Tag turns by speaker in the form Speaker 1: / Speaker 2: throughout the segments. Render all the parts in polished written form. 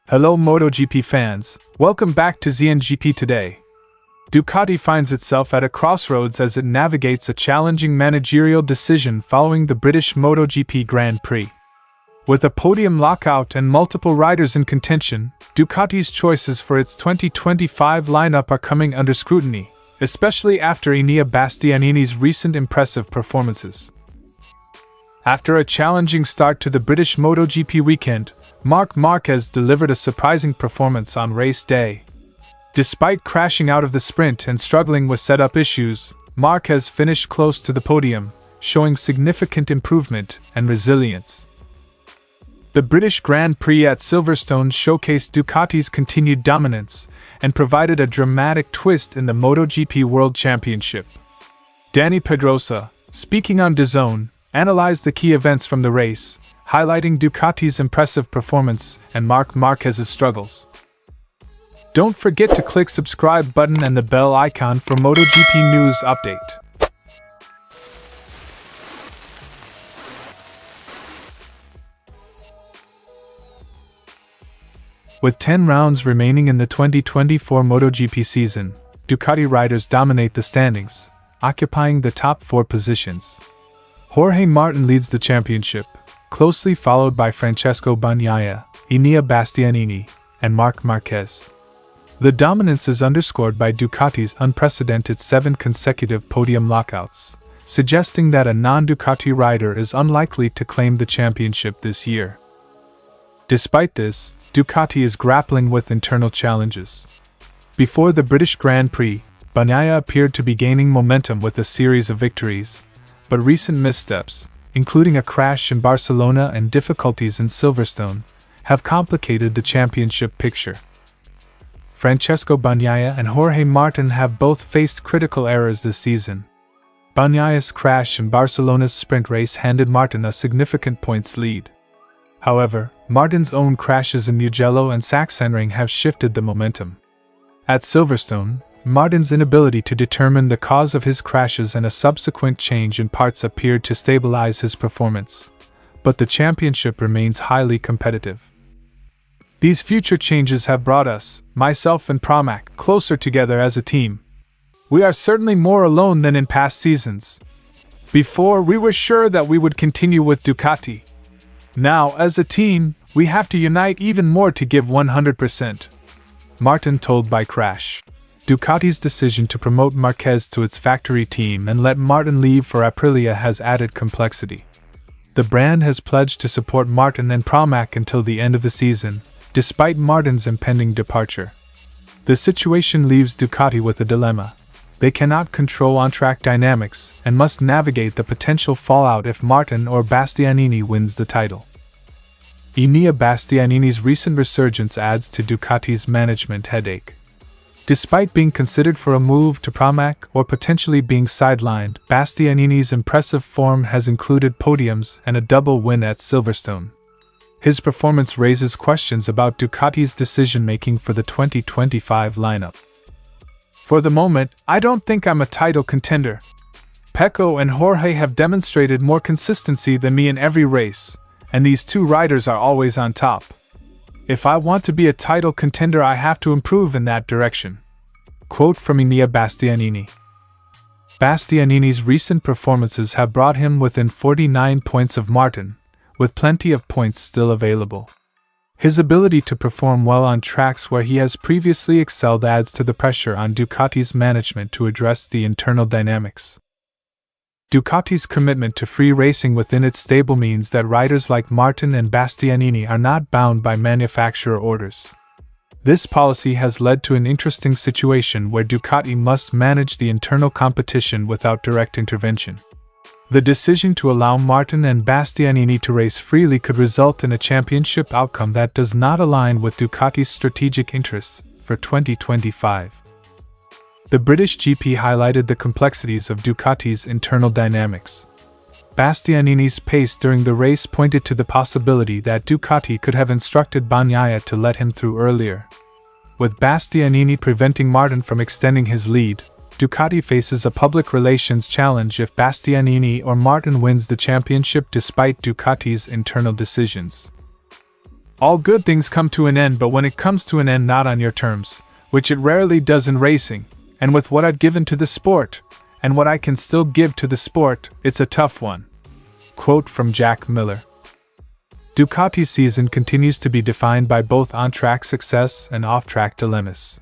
Speaker 1: Hello MotoGP fans, welcome back to ZNGP today. Ducati finds itself at a crossroads as it navigates a challenging managerial decision following the British MotoGP Grand Prix. With a podium lockout and multiple riders in contention, Ducati's choices for its 2025 lineup are coming under scrutiny, especially after Enea Bastianini's recent impressive performances. After a challenging start to the British MotoGP weekend, Marc Márquez delivered a surprising performance on race day. Despite crashing out of the sprint and struggling with setup issues, Márquez finished close to the podium, showing significant improvement and resilience. The British Grand Prix at Silverstone showcased Ducati's continued dominance and provided a dramatic twist in the MotoGP World Championship. Dani Pedrosa, speaking on DAZN, analyzed the key events from the race, highlighting Ducati's impressive performance and Marc Márquez's struggles. Don't forget to click subscribe button and the bell icon for MotoGP news update. With 10 rounds remaining in the 2024 MotoGP season, Ducati riders dominate the standings, occupying the top 4 positions. Jorge Martin leads the championship, closely followed by Francesco Bagnaia, Enea Bastianini, and Marc Márquez. The dominance is underscored by Ducati's unprecedented 7 consecutive podium lockouts, suggesting that a non-Ducati rider is unlikely to claim the championship this year. Despite this, Ducati is grappling with internal challenges. Before the British Grand Prix, Bagnaia appeared to be gaining momentum with a series of victories, but recent missteps, including a crash in Barcelona and difficulties in Silverstone, have complicated the championship picture. Francesco Bagnaia and Jorge Martin have both faced critical errors this season. Bagnaia's crash in Barcelona's sprint race handed Martin a significant points lead. However, Martin's own crashes in Mugello and Sachsenring have shifted the momentum. At Silverstone, Martin's inability to determine the cause of his crashes and a subsequent change in parts appeared to stabilize his performance, but the championship remains highly competitive. These future changes have brought us, myself and Pramac, closer together as a team. We are certainly more alone than in past seasons. Before, we were sure that we would continue with Ducati. Now, as a team, we have to unite even more to give 100%. Martin told by Crash. Ducati's decision to promote Marquez to its factory team and let Martin leave for Aprilia has added complexity. The brand has pledged to support Martin and Pramac until the end of the season, despite Martin's impending departure. The situation leaves Ducati with a dilemma. They cannot control on-track dynamics and must navigate the potential fallout if Martin or Bastianini wins the title. Enea Bastianini's recent resurgence adds to Ducati's management headache. Despite being considered for a move to Pramac or potentially being sidelined, Bastianini's impressive form has included podiums and a double win at Silverstone. His performance raises questions about Ducati's decision-making for the 2025 lineup. For the moment, I don't think I'm a title contender. Pecco and Jorge have demonstrated more consistency than me in every race, and these two riders are always on top. If I want to be a title contender, I have to improve in that direction. Quote from Enea Bastianini. Bastianini's recent performances have brought him within 49 points of Martin, with plenty of points still available. His ability to perform well on tracks where he has previously excelled adds to the pressure on Ducati's management to address the internal dynamics. Ducati's commitment to free racing within its stable means that riders like Martin and Bastianini are not bound by manufacturer orders. This policy has led to an interesting situation where Ducati must manage the internal competition without direct intervention. The decision to allow Martin and Bastianini to race freely could result in a championship outcome that does not align with Ducati's strategic interests for 2025. The British GP highlighted the complexities of Ducati's internal dynamics. Bastianini's pace during the race pointed to the possibility that Ducati could have instructed Bagnaia to let him through earlier. With Bastianini preventing Martin from extending his lead, Ducati faces a public relations challenge if Bastianini or Martin wins the championship despite Ducati's internal decisions. All good things come to an end, but when it comes to an end not on your terms, which it rarely does in racing, and with what I've given to the sport, and what I can still give to the sport, it's a tough one. Quote from Jack Miller. Ducati's season continues to be defined by both on-track success and off-track dilemmas.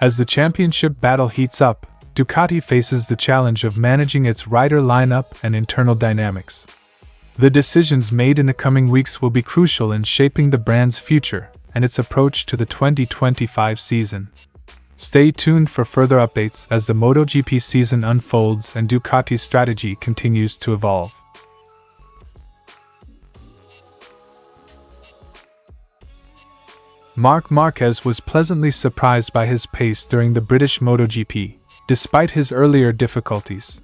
Speaker 1: As the championship battle heats up, Ducati faces the challenge of managing its rider lineup and internal dynamics. The decisions made in the coming weeks will be crucial in shaping the brand's future and its approach to the 2025 season. Stay tuned for further updates as the MotoGP season unfolds and Ducati's strategy continues to evolve. Marc Márquez was pleasantly surprised by his pace during the British MotoGP, despite his earlier difficulties.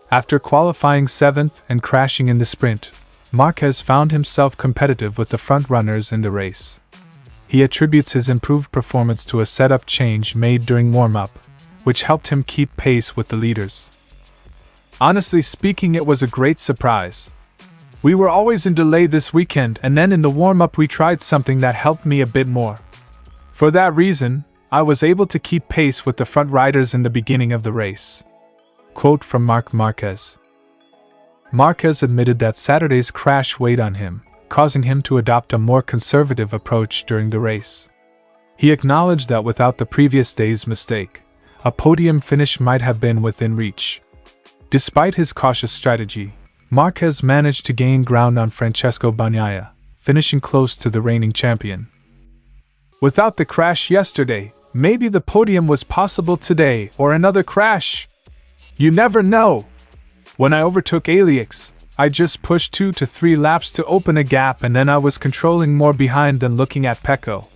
Speaker 1: After qualifying 7th and crashing in the sprint, Márquez found himself competitive with the front-runners in the race. He attributes his improved performance to a setup change made during warm-up, which helped him keep pace with the leaders. Honestly speaking, it was a great surprise. We were always in delay this weekend, and then in the warm-up we tried something that helped me a bit more. For that reason, I was able to keep pace with the front riders in the beginning of the race. Quote from Marc Márquez. Márquez admitted that Saturday's crash weighed on him, causing him to adopt a more conservative approach during the race. He acknowledged that without the previous day's mistake, a podium finish might have been within reach. Despite his cautious strategy, Márquez managed to gain ground on Francesco Bagnaia, finishing close to the reigning champion. Without the crash yesterday, maybe the podium was possible today, or another crash. You never know. When I overtook Alex, I just pushed 2 to 3 laps to open a gap, and then I was controlling more behind than looking at Pecco.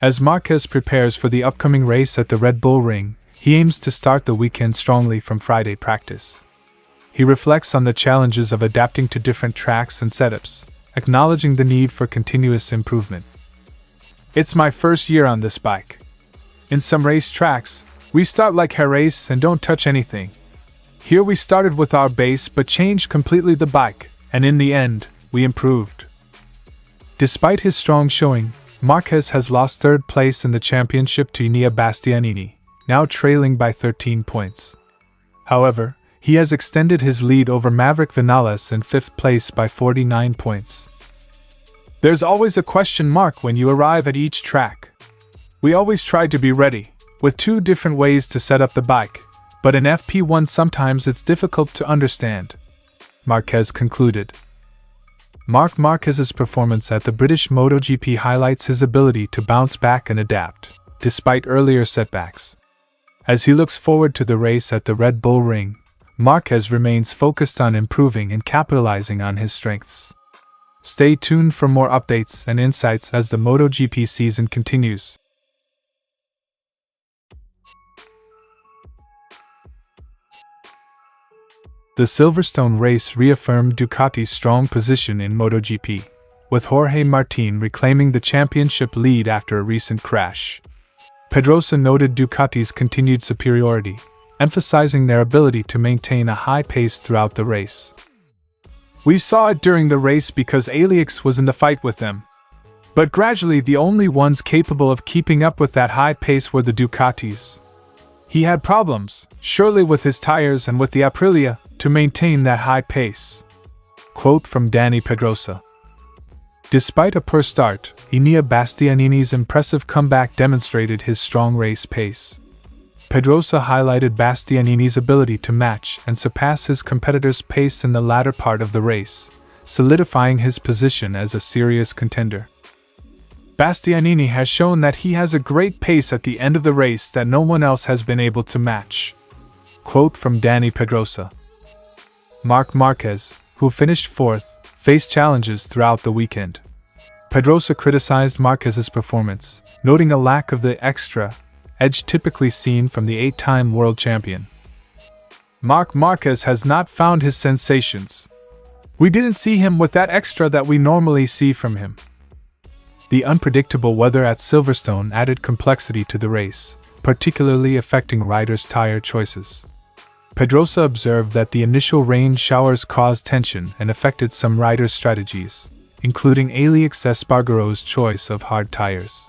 Speaker 1: As Márquez prepares for the upcoming race at the Red Bull Ring, he aims to start the weekend strongly from Friday practice. He reflects on the challenges of adapting to different tracks and setups, acknowledging the need for continuous improvement. It's my first year on this bike. In some race tracks, we start like Jerez and don't touch anything. Here we started with our base but changed completely the bike, and in the end, we improved. Despite his strong showing, Márquez has lost third place in the championship to Enea Bastianini, now trailing by 13 points. However, he has extended his lead over Maverick Vinales in 5th place by 49 points. There's always a question mark when you arrive at each track. We always try to be ready, with 2 different ways to set up the bike, but in FP1 sometimes it's difficult to understand, Márquez concluded. Marc Márquez's performance at the British MotoGP highlights his ability to bounce back and adapt, despite earlier setbacks. As he looks forward to the race at the Red Bull Ring, Márquez remains focused on improving and capitalizing on his strengths. Stay tuned for more updates and insights as the MotoGP season continues. The Silverstone race reaffirmed Ducati's strong position in MotoGP, with Jorge Martin reclaiming the championship lead after a recent crash. Pedrosa noted Ducati's continued superiority, emphasizing their ability to maintain a high pace throughout the race. We saw it during the race because Alex was in the fight with them. But gradually the only ones capable of keeping up with that high pace were the Ducatis. He had problems, surely with his tires and with the Aprilia, to maintain that high pace. Quote from Dani Pedrosa. Despite a poor start, Enea Bastianini's impressive comeback demonstrated his strong race pace. Pedrosa highlighted Bastianini's ability to match and surpass his competitor's pace in the latter part of the race, solidifying his position as a serious contender. Bastianini has shown that he has a great pace at the end of the race that no one else has been able to match. Quote from Dani Pedrosa. Marc Márquez, who finished 4th, faced challenges throughout the weekend. Pedrosa criticized Márquez's performance, noting a lack of the extra edge typically seen from the 8-time world champion. Marc Márquez has not found his sensations. We didn't see him with that extra that we normally see from him. The unpredictable weather at Silverstone added complexity to the race, particularly affecting riders' tire choices. Pedrosa observed that the initial rain showers caused tension and affected some riders' strategies, including Alex Espargaro's choice of hard tires.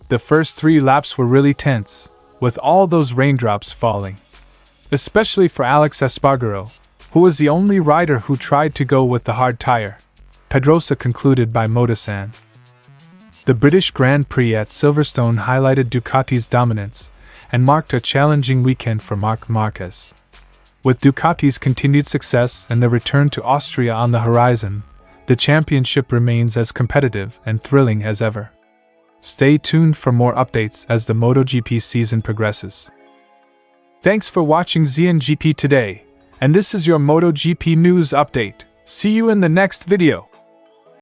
Speaker 1: The first 3 laps were really tense, with all those raindrops falling. Especially for Alex Espargaro, who was the only rider who tried to go with the hard tire. Pedrosa concluded by DAZN. The British Grand Prix at Silverstone highlighted Ducati's dominance and marked a challenging weekend for Marc Márquez. With Ducati's continued success and the return to Austria on the horizon, the championship remains as competitive and thrilling as ever. Stay tuned for more updates as the MotoGP season progresses. Thanks for watching ZNGP today, and this is your MotoGP news update. See you in the next video.